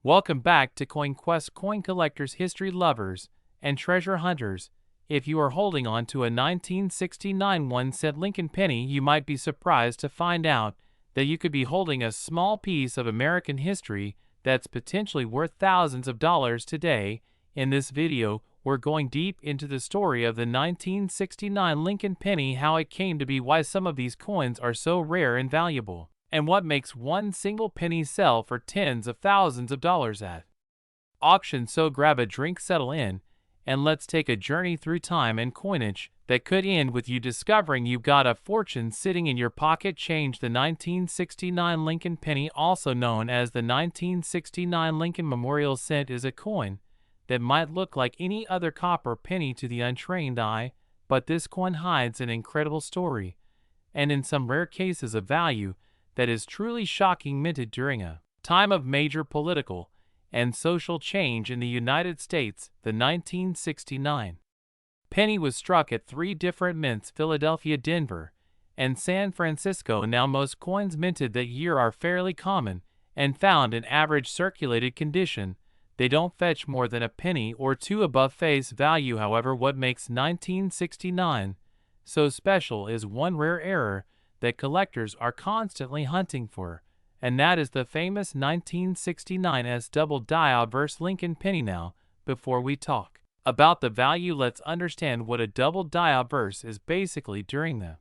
Welcome back to CoinQuest coin collectors, history lovers, and treasure hunters. If you are holding on to a 1969 1-cent Lincoln penny, you might be surprised to find out that you could be holding a small piece of American history that's potentially worth thousands of dollars today. In this video, we're going deep into the story of the 1969 Lincoln penny, how it came to be, why some of these coins are so rare and valuable, and what makes one single penny sell for tens of thousands of dollars at auction. So grab a drink, settle in, and let's take a journey through time and coinage that could end with you discovering you've got a fortune sitting in your pocket. Change. The 1969 Lincoln penny, also known as the 1969 Lincoln Memorial Cent, is a coin that might look like any other copper penny to the untrained eye, but this coin hides an incredible story, and in some rare cases a value that is truly shocking. Minted during a time of major political and social change in the United States, the 1969 penny was struck at 3 different mints: Philadelphia, Denver, and San Francisco. Now, most coins minted that year are fairly common and found in average circulated condition. They don't fetch more than a penny or two above face value. However, what makes 1969 so special is one rare error that collectors are constantly hunting for, and that is the famous 1969's double die obverse Lincoln penny. Now, before we talk about the value, let's understand what a double die obverse is. Basically, during the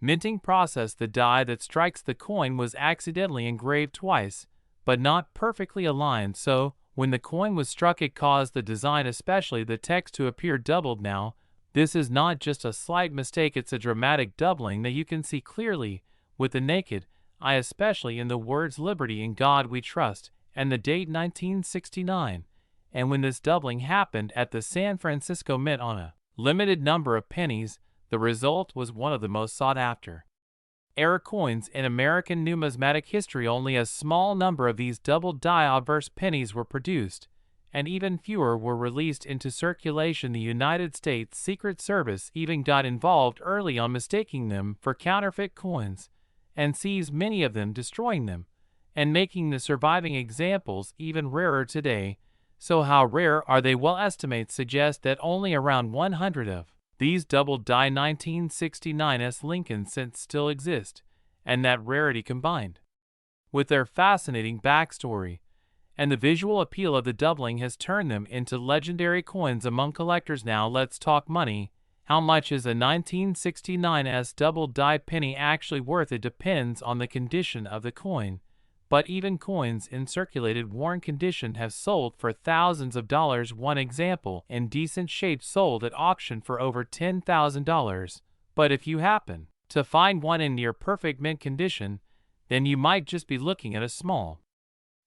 minting process, the die that strikes the coin was accidentally engraved twice, but not perfectly aligned. So, when the coin was struck, it caused the design, especially the text, to appear doubled. Now, this is not just a slight mistake, it's a dramatic doubling that you can see clearly with the naked eye, especially in the words "Liberty, in God We Trust," and the date 1969. And when this doubling happened at the San Francisco Mint on a limited number of pennies, the result was one of the most sought after era coins in American numismatic history. Only a small number of these double die obverse pennies were produced, and even fewer were released into circulation. The United States Secret Service even got involved early on, mistaking them for counterfeit coins, and seized many of them, destroying them and making the surviving examples even rarer today. So how rare are they? Well, estimates suggest that only around 100 of these double die 1969's Lincoln cents still exist, and that rarity, combined with their fascinating backstory and the visual appeal of the doubling, has turned them into legendary coins among collectors. Now let's talk money. How much is a 1969's double die penny actually worth? It depends on the condition of the coin, but even coins in circulated worn condition have sold for thousands of dollars. One example in decent shape sold at auction for over $10,000. But if you happen to find one in near perfect mint condition, then you might just be looking at a small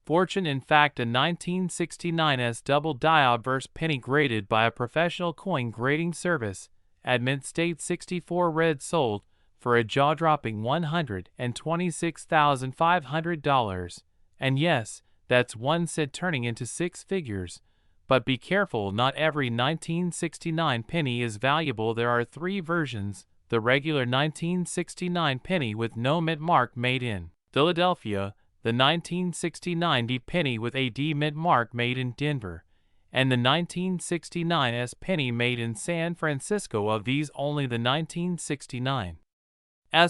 fortune. In fact, a 1969's double die obverse penny graded by a professional coin grading service at Mint State 64 red sold for a jaw-dropping $126,500. And yes, that's 1 cent turning into 6 figures. But be careful, not every 1969 penny is valuable. There are 3 versions: the regular 1969 penny with no mint mark made in Philadelphia, the 1969 D penny with a D mint mark made in Denver, and the 1969's penny made in San Francisco. Of these, only the 1969's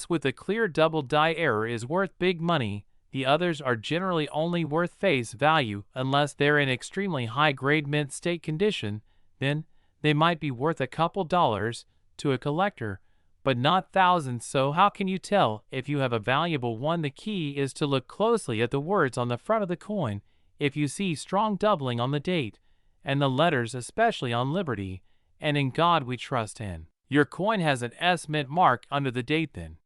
with a clear double die error is worth big money. The others are generally only worth face value unless they're in extremely high-grade mint state condition. Then they might be worth a couple dollars to a collector, but not thousands. So how can you tell if you have a valuable one? The key is to look closely at the words on the front of the coin. If you see strong doubling on the date and the letters, especially on Liberty and In God We Trust, and your coin has an S mint mark under the date, then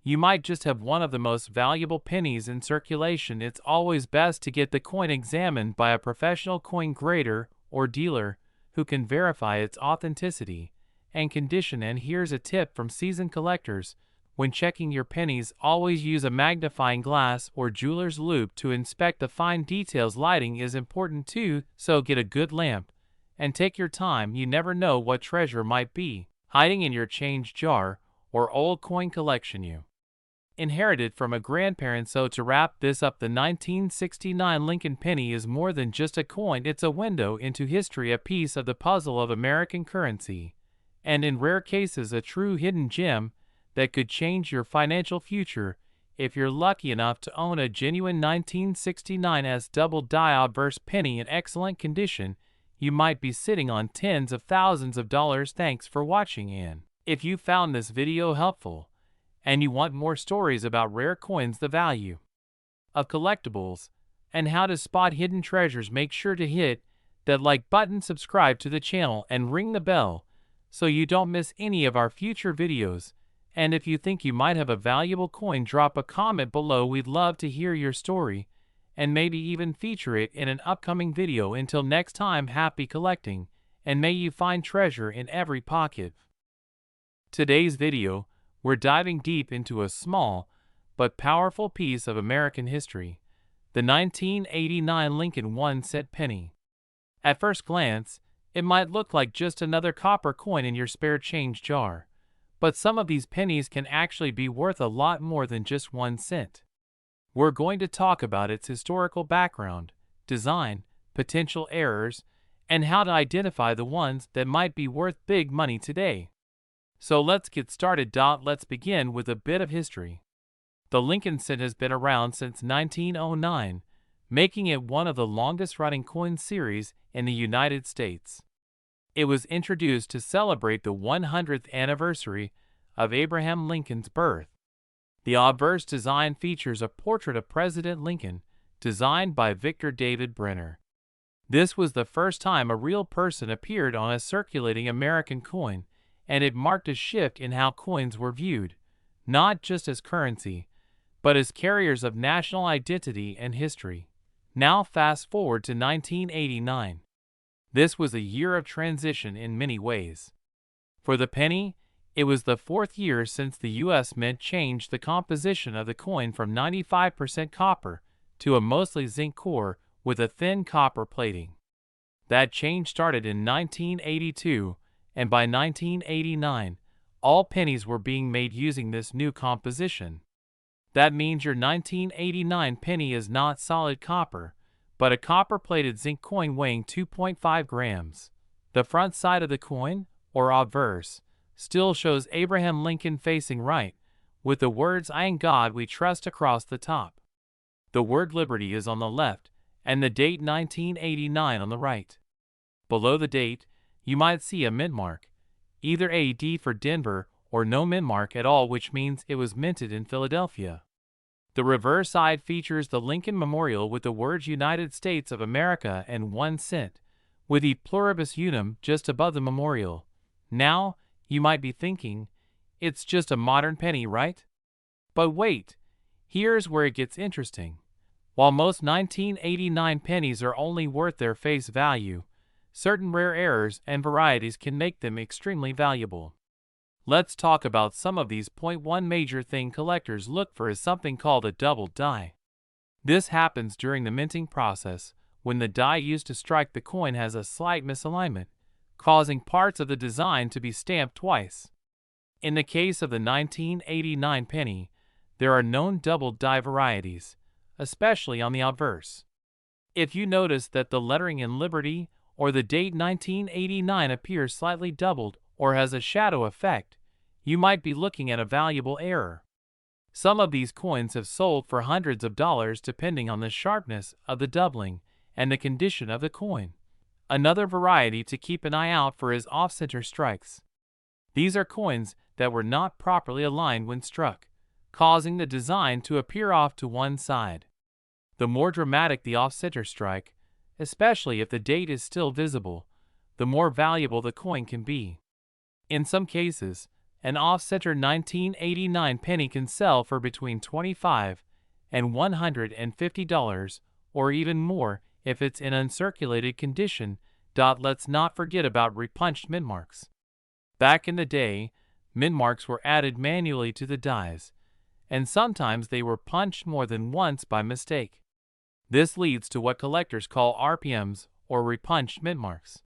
you might just have one of the most valuable pennies in circulation. It's always best to get the coin examined by a professional coin grader or dealer who can verify its authenticity and condition. And here's a tip from seasoned collectors: when checking your pennies, always use a magnifying glass or jeweler's loupe to inspect the fine details. Lighting is important too, so get a good lamp and take your time. You never know what treasure might be hiding in your change jar or old coin collection. You inherited from a grandparent. So to wrap this up, the 1969 Lincoln penny is more than just a coin. It's a window into history, a piece of the puzzle of American currency, and in rare cases a true hidden gem that could change your financial future. If you're lucky enough to own a genuine 1969's double die obverse penny in excellent condition, you might be sitting on tens of thousands of dollars. Thanks for watching, and if you found this video helpful and you want more stories about rare coins, the value of collectibles, and how to spot hidden treasures, make sure to hit that like button, subscribe to the channel, and ring the bell so you don't miss any of our future videos. And if you think you might have a valuable coin, drop a comment below. We'd love to hear your story and maybe even feature it in an upcoming video. Until next time, happy collecting, and may you find treasure in every pocket. Today's video, we're diving deep into a small but powerful piece of American history, the 1989 Lincoln 1-cent penny. At first glance, it might look like just another copper coin in your spare change jar, but some of these pennies can actually be worth a lot more than just 1 cent. We're going to talk about its historical background, design, potential errors, and how to identify the ones that might be worth big money today. So let's get started. Let's begin with a bit of history. The Lincoln cent has been around since 1909, making it one of the longest-running coin series in the United States. It was introduced to celebrate the 100th anniversary of Abraham Lincoln's birth. The obverse design features a portrait of President Lincoln, designed by Victor David Brenner. This was the first time a real person appeared on a circulating American coin, and it marked a shift in how coins were viewed, not just as currency, but as carriers of national identity and history. Now fast forward to 1989. This was a year of transition in many ways. For the penny, it was the 4th year since the U.S. Mint changed the composition of the coin from 95% copper to a mostly zinc core with a thin copper plating. That change started in 1982, and by 1989, all pennies were being made using this new composition. That means your 1989 penny is not solid copper, but a copper-plated zinc coin weighing 2.5 grams. The front side of the coin, or obverse, still shows Abraham Lincoln facing right, with the words "I in God we trust" across the top. The word Liberty is on the left, and the date 1989 on the right. Below the date, you might see a mint mark, either AD for Denver or no mint mark at all, which means it was minted in Philadelphia. The reverse side features the Lincoln Memorial with the words United States of America and 1 cent, with E pluribus unum just above the memorial. Now, you might be thinking, it's just a modern penny, right? But wait, here's where it gets interesting. While most 1989 pennies are only worth their face value, certain rare errors and varieties can make them extremely valuable. Let's talk about some of these. One major thing collectors look for is something called a double die. This happens during the minting process, when the die used to strike the coin has a slight misalignment, causing parts of the design to be stamped twice. In the case of the 1989 penny, there are known double die varieties, especially on the obverse. If you notice that the lettering in Liberty or the date 1989 appears slightly doubled or has a shadow effect, you might be looking at a valuable error. Some of these coins have sold for hundreds of dollars depending on the sharpness of the doubling and the condition of the coin. Another variety to keep an eye out for is off-center strikes. These are coins that were not properly aligned when struck, causing the design to appear off to one side. The more dramatic the off-center strike, especially if the date is still visible, the more valuable the coin can be. In some cases, an off-center 1989 penny can sell for between $25 and $150, or even more if it's in uncirculated condition. Let's not forget about repunched mint marks. Back in the day, mint marks were added manually to the dies, and sometimes they were punched more than once by mistake. This leads to what collectors call RPMs, or repunched mint marks.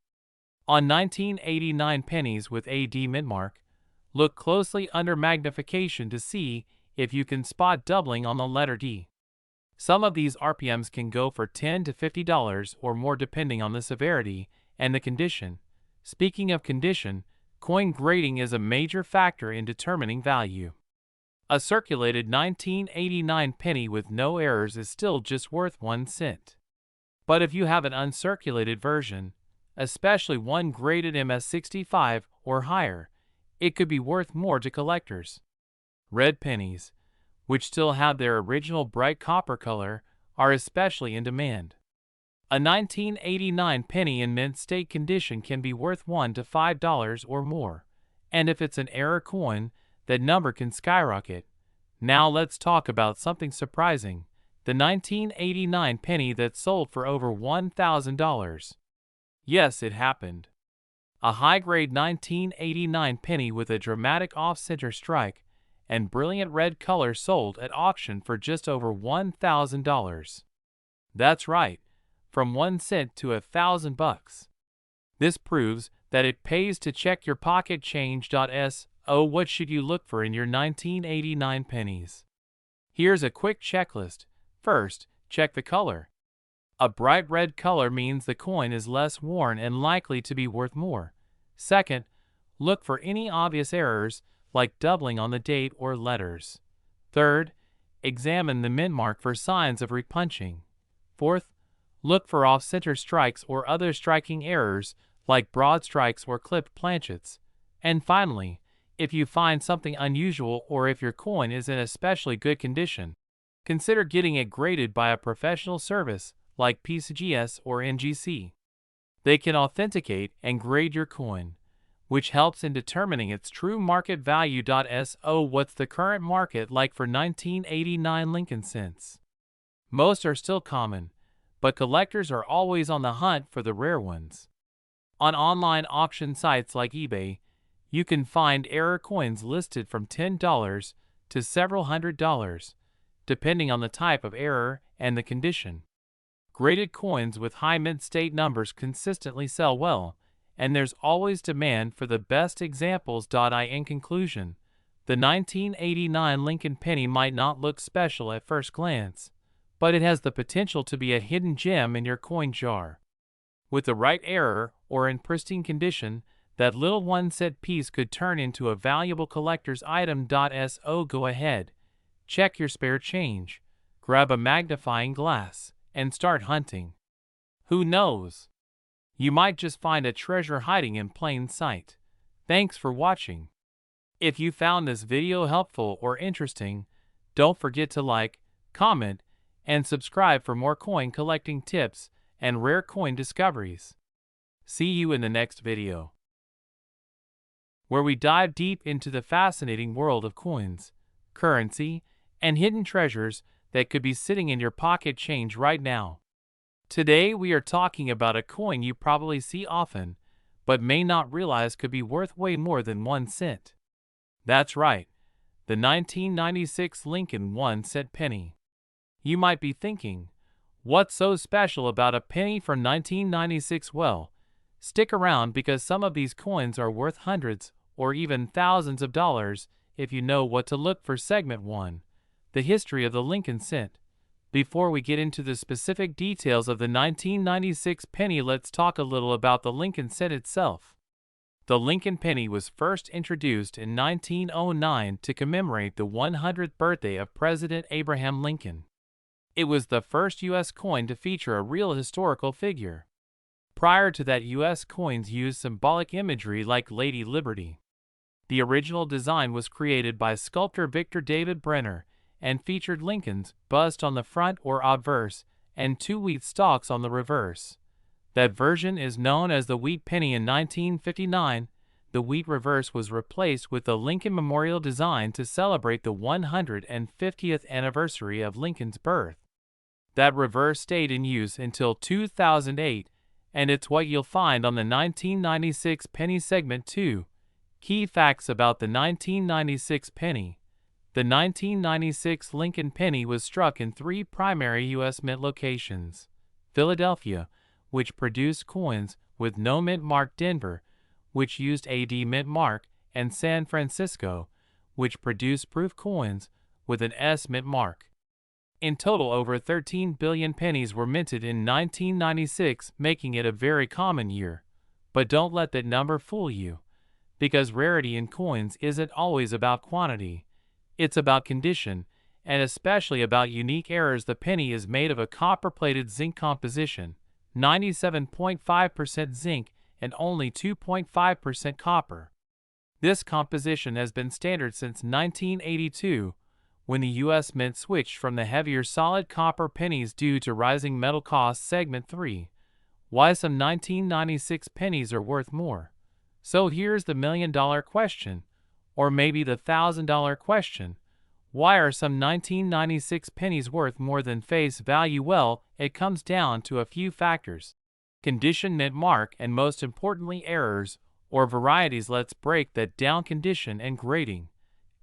On 1989 pennies with AD mint mark, look closely under magnification to see if you can spot doubling on the letter D. Some of these RPMs can go for $10 to $50 or more depending on the severity and the condition. Speaking of condition, coin grading is a major factor in determining value. A circulated 1989 penny with no errors is still just worth 1 cent. But if you have an uncirculated version, especially one graded MS65 or higher, it could be worth more to collectors. Red pennies, which still have their original bright copper color, are especially in demand. A 1989 penny in mint state condition can be worth $1 to $5 or more, and if it's an error coin, that number can skyrocket. Now let's talk about something surprising, the 1989 penny that sold for over $1,000. Yes, it happened. A high-grade 1989 penny with a dramatic off-center strike and brilliant red color sold at auction for just over $1,000. That's right, from 1 cent to $1,000. This proves that it pays to check your pocket change. So what should you look for in your 1989 pennies? Here's a quick checklist. First, check the color. A bright red color means the coin is less worn and likely to be worth more. Second, look for any obvious errors like doubling on the date or letters. Third, examine the mint mark for signs of repunching. Fourth, look for off-center strikes or other striking errors like broad strikes or clipped planchets. And finally, if you find something unusual or if your coin is in especially good condition, consider getting it graded by a professional service like PCGS or NGC. They can authenticate and grade your coin, which helps in determining its true market value. So what's the current market like for 1989 Lincoln cents? Most are still common, but collectors are always on the hunt for the rare ones. On online auction sites like eBay, you can find error coins listed from $10 to several $100s, depending on the type of error and the condition. Graded coins with high mint state numbers consistently sell well, and there's always demand for the best examples. In conclusion, the 1989 Lincoln penny might not look special at first glance, but it has the potential to be a hidden gem in your coin jar. With the right error or in pristine condition, that little 1 cent piece could turn into a valuable collector's item. So go ahead, check your spare change, grab a magnifying glass, and start hunting. Who knows? You might just find a treasure hiding in plain sight. Thanks for watching. If you found this video helpful or interesting, don't forget to like, comment, and subscribe for more coin collecting tips and rare coin discoveries. See you in the next video, where we dive deep into the fascinating world of coins, currency, and hidden treasures that could be sitting in your pocket change right now. Today we are talking about a coin you probably see often, but may not realize could be worth way more than 1 cent. That's right, the 1996 Lincoln 1 cent penny. You might be thinking, what's so special about a penny from 1996? Well, stick around because some of these coins are worth hundreds or even thousands of dollars if you know what to look for. Segment 1. The history of the Lincoln cent. Before we get into the specific details of the 1996 penny, let's talk a little about the Lincoln cent itself. The Lincoln penny was first introduced in 1909 to commemorate the 100th birthday of President Abraham Lincoln. It was the first U.S. coin to feature a real historical figure. Prior to that, U.S. coins used symbolic imagery like Lady Liberty. The original design was created by sculptor Victor David Brenner and featured Lincoln's bust on the front or obverse and 2 wheat stalks on the reverse. That version is known as the wheat penny. In 1959, the wheat reverse was replaced with the Lincoln Memorial design to celebrate the 150th anniversary of Lincoln's birth. That reverse stayed in use until 2008, and it's what you'll find on the 1996 penny. Segment 2. Key facts about the 1996 penny. The 1996 Lincoln penny was struck in 3 primary U.S. mint locations: Philadelphia, which produced coins with no mint mark; Denver, which used a D mint mark; and San Francisco, which produced proof coins with an S mint mark. In total, over 13 billion pennies were minted in 1996, making it a very common year. But don't let that number fool you, because rarity in coins isn't always about quantity. It's about condition, and especially about unique errors. The penny is made of a copper-plated zinc composition, 97.5% zinc and only 2.5% copper. This composition has been standard since 1982, when the U.S. Mint switched from the heavier solid copper pennies due to rising metal costs. Segment 3. Why some 1996 pennies are worth more. So here's the $1,000,000 question, or maybe the $1,000 question. Why are some 1996 pennies worth more than face value? Well, it comes down to a few factors: condition, mint mark, and most importantly, errors or varieties. Let's break that down. Condition and grading.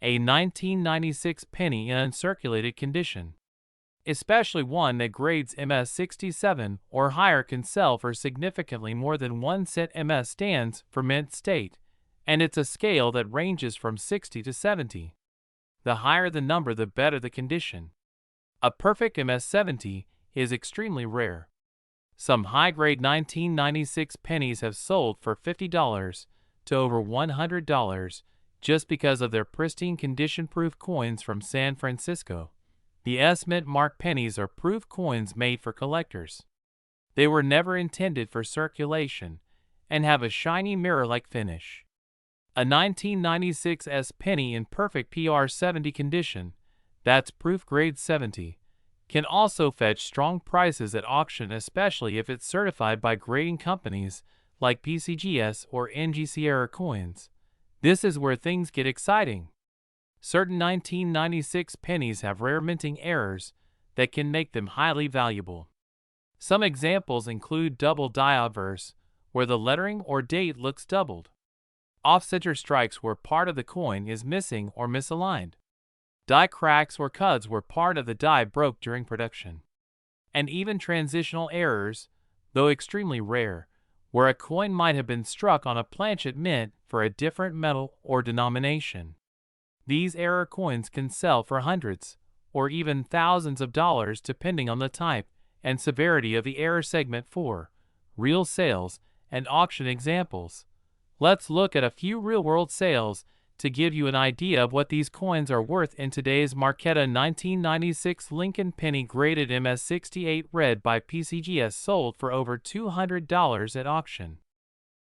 A 1996 penny in uncirculated condition, especially one that grades MS67 or higher, can sell for significantly more than 1 cent. MS stands for mint state, and it's a scale that ranges from 60 to 70. The higher the number, the better the condition. A perfect MS70 is extremely rare. Some high-grade 1996 pennies have sold for $50 to over $100 just because of their pristine condition. Proof coins from San Francisco. The S mint mark pennies are proof coins made for collectors. They were never intended for circulation and have a shiny mirror-like finish. A 1996 S penny in perfect PR70 condition, that's proof grade 70, can also fetch strong prices at auction, especially if it's certified by grading companies like PCGS or NGC. Error coins. This is where things get exciting. Certain 1996 pennies have rare minting errors that can make them highly valuable. Some examples include double die obverse, where the lettering or date looks doubled; off-center strikes, where part of the coin is missing or misaligned; die cracks or cuds, where part of the die broke during production; and even transitional errors, though extremely rare, where a coin might have been struck on a planchet mint for a different metal or denomination. These error coins can sell for hundreds or even thousands of dollars depending on the type and severity of the error. Segment 4. Real sales and auction examples. Let's look at a few real-world sales to give you an idea of what these coins are worth in today's market. A 1996 Lincoln penny graded MS68 red by PCGS sold for over $200 at auction.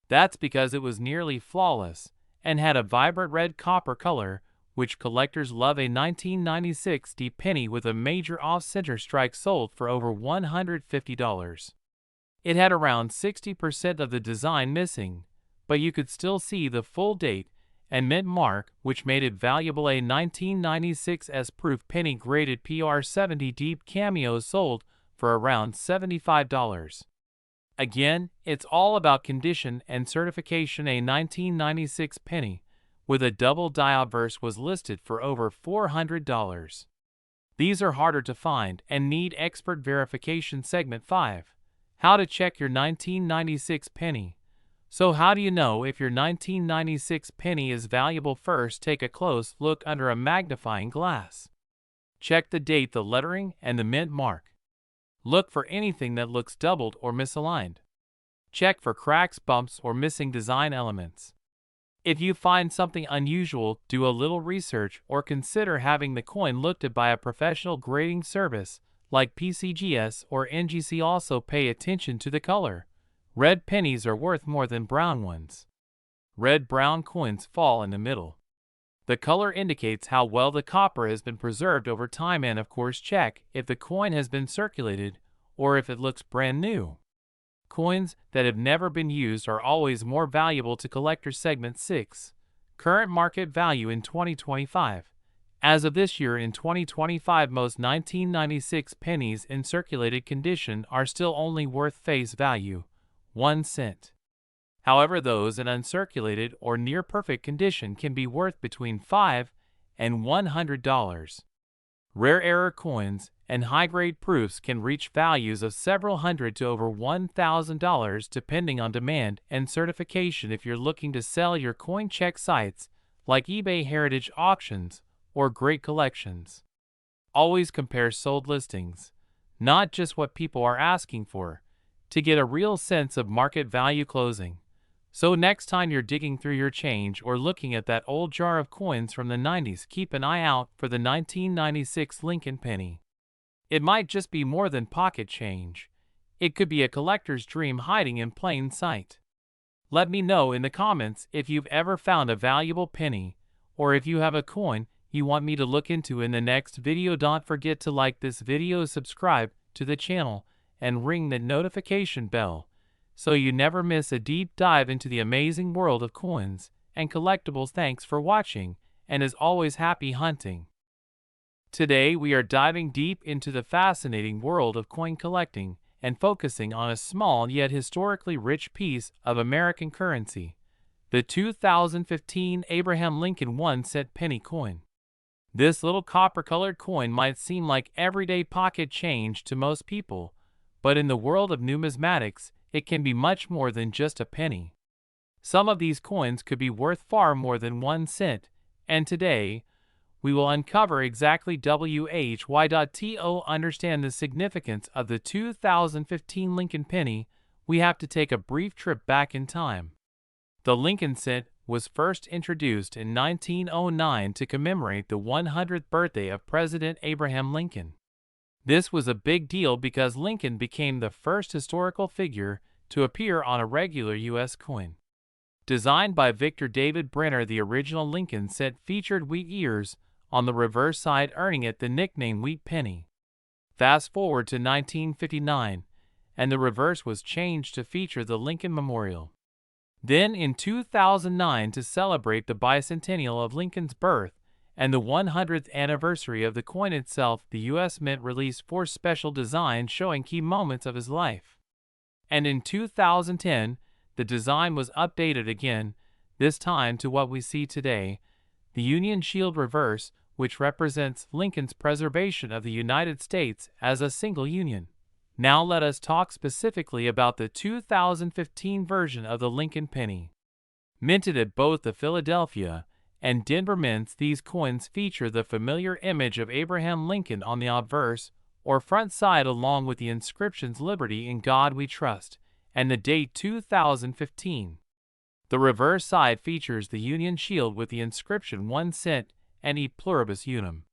That's because it was nearly flawless and had a vibrant red copper color, which collectors love. A 1996 D penny with a major off-center strike sold for over $150. It had around 60% of the design missing, but you could still see the full date and mint mark, which made it valuable. A 1996 S-proof penny graded PR70 deep cameo sold for around $75. Again, it's all about condition and certification. A 1996 penny with a double die obverse was listed for over $400. These are harder to find and need expert verification. Segment 5. How to check your 1996 penny. So how do you know if your 1996 penny is valuable? First, take a close look under a magnifying glass. Check the date, the lettering, and the mint mark. Look for anything that looks doubled or misaligned. Check for cracks, bumps, or missing design elements. If you find something unusual, do a little research or consider having the coin looked at by a professional grading service like PCGS or NGC. Also pay attention to the color. Red pennies are worth more than brown ones. Red-brown coins fall in the middle. The color indicates how well the copper has been preserved over time, and of course check if the coin has been circulated or if it looks brand new. Coins that have never been used are always more valuable to collectors. Segment 6. Current market value in 2025. As of this year, in 2025, most 1996 pennies in circulated condition are still only worth face value, 1 cent. However, those in uncirculated or near perfect condition can be worth between $5 and $100. Rare error coins and high-grade proofs can reach values of several hundred to over $1,000 depending on demand and certification. If you're looking to sell your coin, check sites like eBay, Heritage Auctions, or Great Collections. Always compare sold listings, not just what people are asking for, to get a real sense of market value closing. So next time you're digging through your change or looking at that old jar of coins from the 90s, keep an eye out for the 1996 Lincoln penny. It might just be more than pocket change. It could be a collector's dream hiding in plain sight. Let me know in the comments if you've ever found a valuable penny, or if you have a coin you want me to look into in the next video. Don't forget to like this video, subscribe to the channel, and ring the notification bell so you never miss a deep dive into the amazing world of coins and collectibles. Thanks for watching, and as always, happy hunting. Today we are diving deep into the fascinating world of coin collecting and focusing on a small yet historically rich piece of American currency, the 2015 Abraham Lincoln 1-cent penny coin. This little copper-colored coin might seem like everyday pocket change to most people, but in the world of numismatics, it can be much more than just a penny. Some of these coins could be worth far more than 1 cent, and today, we will uncover exactly why. To understand the significance of the 2015 Lincoln penny, we have to take a brief trip back in time. The Lincoln cent was first introduced in 1909 to commemorate the 100th birthday of President Abraham Lincoln. This was a big deal because Lincoln became the first historical figure to appear on a regular U.S. coin. Designed by Victor David Brenner, the original Lincoln cent featured wheat ears on the reverse side, earning it the nickname Wheat Penny. Fast forward to 1959, and the reverse was changed to feature the Lincoln Memorial. Then in 2009, to celebrate the bicentennial of Lincoln's birth and the 100th anniversary of the coin itself, the U.S. Mint released 4 special designs showing key moments of his life. And in 2010, the design was updated again, this time to what we see today, the Union Shield reverse, which represents Lincoln's preservation of the United States as a single union. Now let us talk specifically about the 2015 version of the Lincoln penny. Minted at both the Philadelphia and Denver mints, these coins feature the familiar image of Abraham Lincoln on the obverse or front side, along with the inscriptions "Liberty, in God We Trust," and the date 2015. The reverse side features the Union Shield with the inscription 1 cent and E pluribus unum.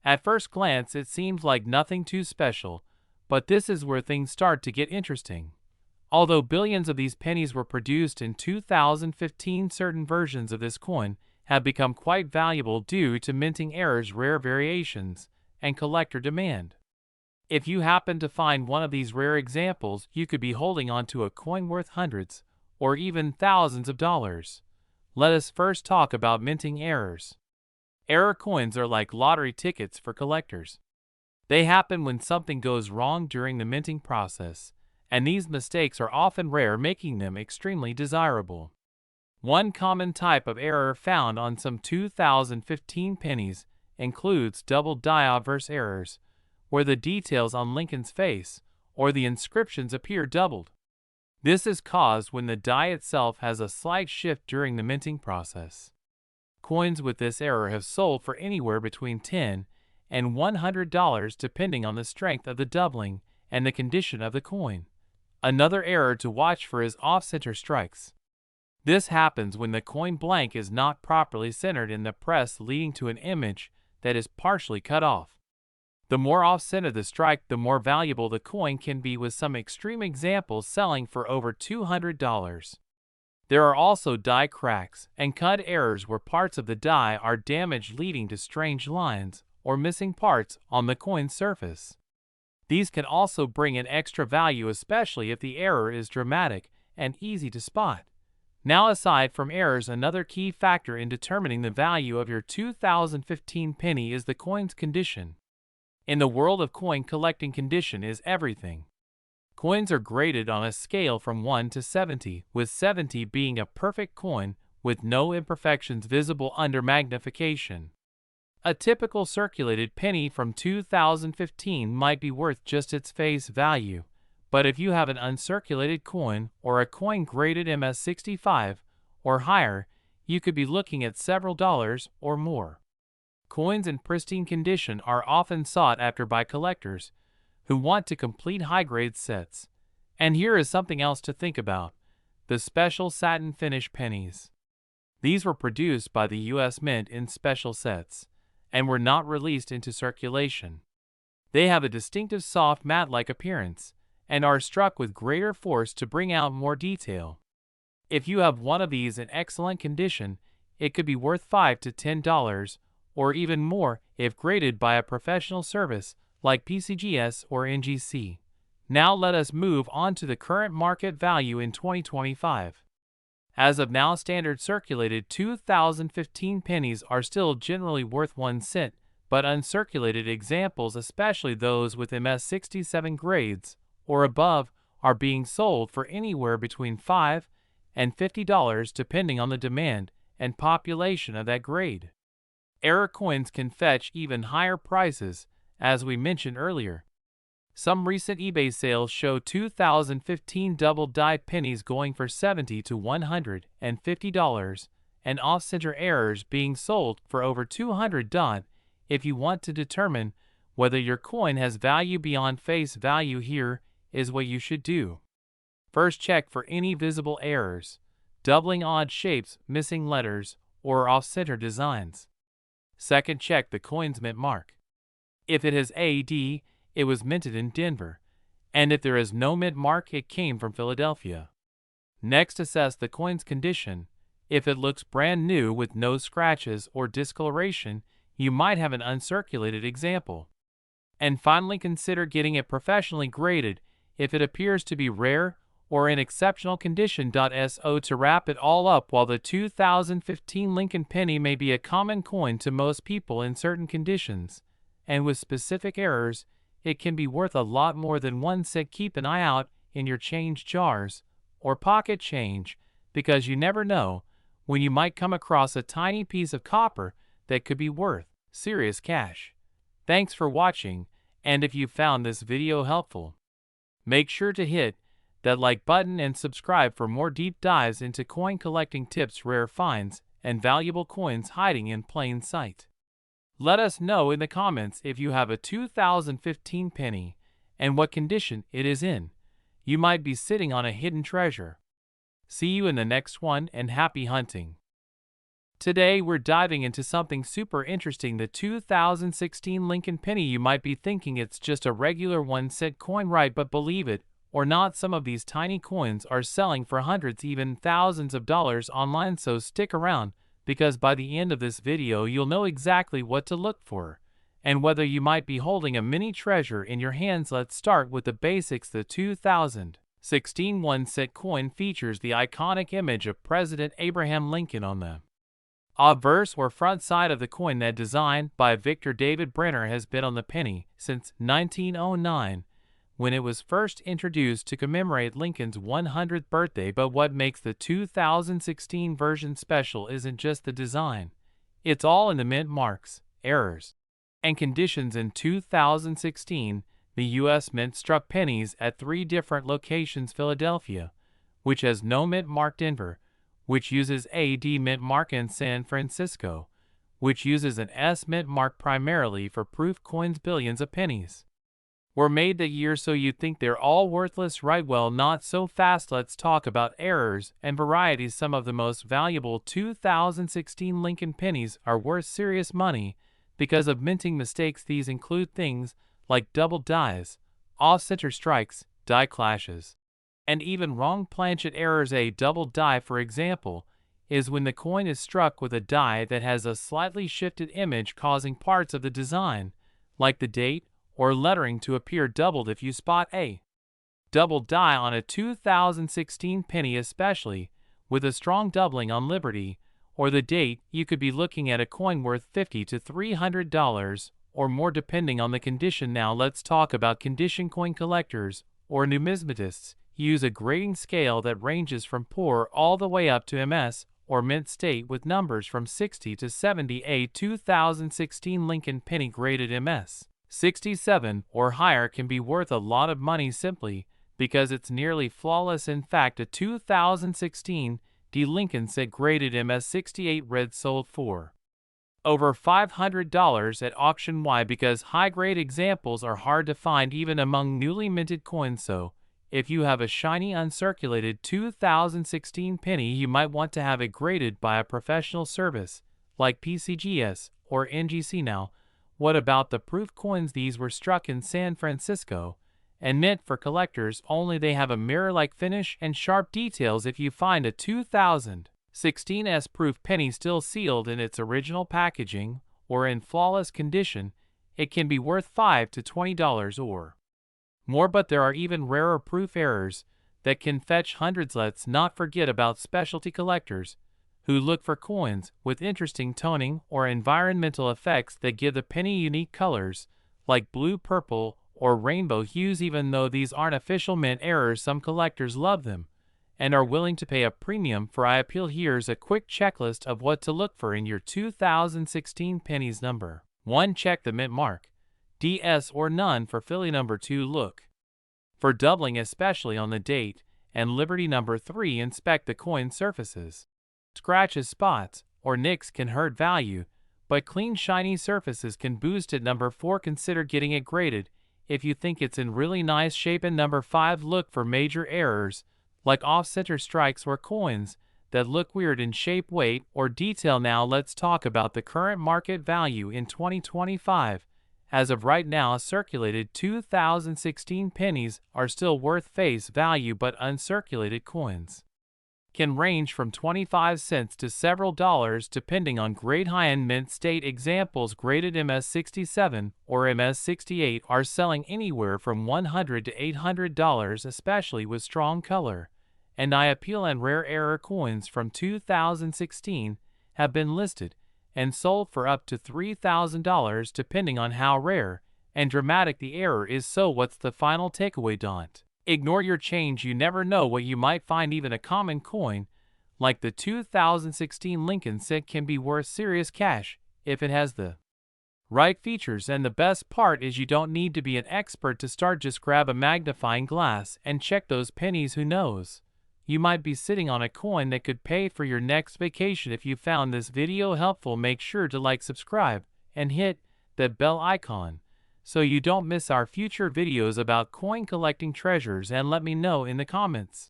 At first glance it seems like nothing too special, but this is where things start to get interesting. Although billions of these pennies were produced in 2015, certain versions of this coin have become quite valuable due to minting errors, rare variations, and collector demand. If you happen to find one of these rare examples, you could be holding on to a coin worth hundreds or even thousands of dollars. Let us first talk about minting errors. Error coins are like lottery tickets for collectors. They happen when something goes wrong during the minting process, and these mistakes are often rare, making them extremely desirable. One common type of error found on some 2015 pennies includes double die obverse errors, where the details on Lincoln's face or the inscriptions appear doubled. This is caused when the die itself has a slight shift during the minting process. Coins with this error have sold for anywhere between $10 and $100 depending on the strength of the doubling and the condition of the coin. Another error to watch for is off-center strikes. This happens when the coin blank is not properly centered in the press, leading to an image that is partially cut off. The more off-center the strike, the more valuable the coin can be, with some extreme examples selling for over $200. There are also die cracks and cut errors where parts of the die are damaged, leading to strange lines or missing parts on the coin's surface. These can also bring in extra value, especially if the error is dramatic and easy to spot. Now, aside from errors, another key factor in determining the value of your 2015 penny is the coin's condition. In the world of coin collecting, condition is everything. Coins are graded on a scale from 1 to 70, with 70 being a perfect coin with no imperfections visible under magnification. A typical circulated penny from 2015 might be worth just its face value, but if you have an uncirculated coin or a coin graded MS65 or higher, you could be looking at several dollars or more. Coins in pristine condition are often sought after by collectors who want to complete high-grade sets. And here is something else to think about: the special satin finish pennies. These were produced by the U.S. Mint in special sets and were not released into circulation. They have a distinctive soft matte-like appearance and are struck with greater force to bring out more detail. If you have one of these in excellent condition, it could be worth $5 to $10 or even more if graded by a professional service like PCGS or NGC. Now let us move on to the current market value in 2025. As of now, standard circulated 2015 pennies are still generally worth 1 cent, but uncirculated examples, especially those with MS 67 grades or above, are being sold for anywhere between $5 and $50 depending on the demand and population of that grade. Error coins can fetch even higher prices, as we mentioned earlier. Some recent eBay sales show 2015 double-die pennies going for $70 to $150, and off-center errors being sold for over $200. If you want to determine whether your coin has value beyond face value, here is what you should do. First, check for any visible errors, doubling, odd shapes, missing letters, or off-center designs. Second, check the coin's mint mark. If it has AD, it was minted in Denver, and if there is no mint mark, it came from Philadelphia. Next, assess the coin's condition. If it looks brand new with no scratches or discoloration, you might have an uncirculated example. And finally, consider getting it professionally graded if it appears to be rare or in exceptional condition. So to wrap it all up, while the 2015 Lincoln penny may be a common coin to most people in certain conditions and with specific errors, it can be worth a lot more than 1 cent. Keep an eye out in your change jars or pocket change, because you never know when you might come across a tiny piece of copper that could be worth serious cash. Thanks for watching, and if you found this video helpful, make sure to hit that like button and subscribe for more deep dives into coin collecting tips, rare finds, and valuable coins hiding in plain sight. Let us know in the comments if you have a 2015 penny and what condition it is in. You might be sitting on a hidden treasure. See you in the next one, and happy hunting. Today we're diving into something super interesting: the 2016 Lincoln penny. You might be thinking it's just a regular 1 cent coin, right? But believe it or not, some of these tiny coins are selling for hundreds, even thousands of dollars online. So stick around, because by the end of this video you'll know exactly what to look for and whether you might be holding a mini treasure in your hands. Let's start with the basics. The 2016 1 cent coin features the iconic image of President Abraham Lincoln on the obverse or front side of the coin. That design by Victor David Brenner has been on the penny since 1909, when it was first introduced to commemorate Lincoln's 100th birthday. But what makes the 2016 version special isn't just the design. It's all in the mint marks, errors, and conditions. In 2016, the U.S. Mint struck pennies at 3 different locations: Philadelphia, which has no mint mark; Denver, which uses AD mint mark; and San Francisco, which uses an S mint mark primarily for proof coins. Billions of pennies were made that year, so you'd think they're all worthless, right? Well, not so fast. Let's talk about errors and varieties. Some of the most valuable 2016 Lincoln pennies are worth serious money because of minting mistakes. These include things like double dies, off-center strikes, die clashes, and even wrong planchet errors. A double die, for example, is when the coin is struck with a die that has a slightly shifted image, causing parts of the design, like the date or lettering, to appear doubled. If you spot a double die on a 2016 penny, especially with a strong doubling on Liberty or the date, you could be looking at a coin worth $50 to $300 or more, depending on the condition. Now let's talk about condition. Coin collectors or numismatists use a grading scale that ranges from poor all the way up to MS or mint state, with numbers from 60 to 70. A 2016 Lincoln penny graded MS 67 or higher can be worth a lot of money simply because it's nearly flawless. In fact, a 2016 D Lincoln set graded MS 68 red sold for over $500 at auction. Why? Because high-grade examples are hard to find even among newly minted coins. So, if you have a shiny uncirculated 2016 penny, you might want to have it graded by a professional service like PCGS or NGC. Now, what about the proof coins? These were struck in San Francisco and meant for collectors only. They have a mirror-like finish and sharp details. If you find a 2016 S-proof penny still sealed in its original packaging or in flawless condition, it can be worth $5 to $20 or more. But there are even rarer proof errors that can fetch hundreds. Let's not forget about specialty collectors who look for coins with interesting toning or environmental effects that give the penny unique colors like blue, purple, or rainbow hues. Even though these aren't official mint errors, some collectors love them and are willing to pay a premium for eye appeal. Here's a quick checklist of what to look for in your 2016 pennies. Number 1. Check the mint mark. DS or none for Philly. Number 2. Look for doubling, especially on the date and Liberty. Number 3. Inspect the coin surfaces. Scratches, spots, or nicks can hurt value, but clean, shiny surfaces can boost it. Number 4. Consider getting it graded if you think it's in really nice shape. And number 5. Look for major errors like off-center strikes or coins that look weird in shape, weight, or detail. Now let's talk about the current market value in 2025. As of right now, circulated 2016 pennies are still worth face value, but uncirculated coins can range from 25 cents to several dollars depending on grade. High-end mint state examples graded MS-67 or MS-68 are selling anywhere from $100 to $800, especially with strong color and eye appeal. And rare error coins from 2016 have been listed and sold for up to $3,000 depending on how rare and dramatic the error is. So what's the final takeaway? Don't ignore your change. You never know what you might find. Even a common coin like the 2016 Lincoln cent can be worth serious cash if it has the right features. And the best part is you don't need to be an expert to start. Just grab a magnifying glass and check those pennies. Who knows? You might be sitting on a coin that could pay for your next vacation. If you found this video helpful, make sure to like, subscribe, and hit that bell icon so you don't miss our future videos about coin collecting treasures. And let me know in the comments,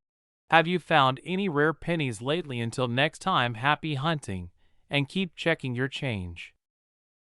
have you found any rare pennies lately? Until next time, happy hunting and keep checking your change.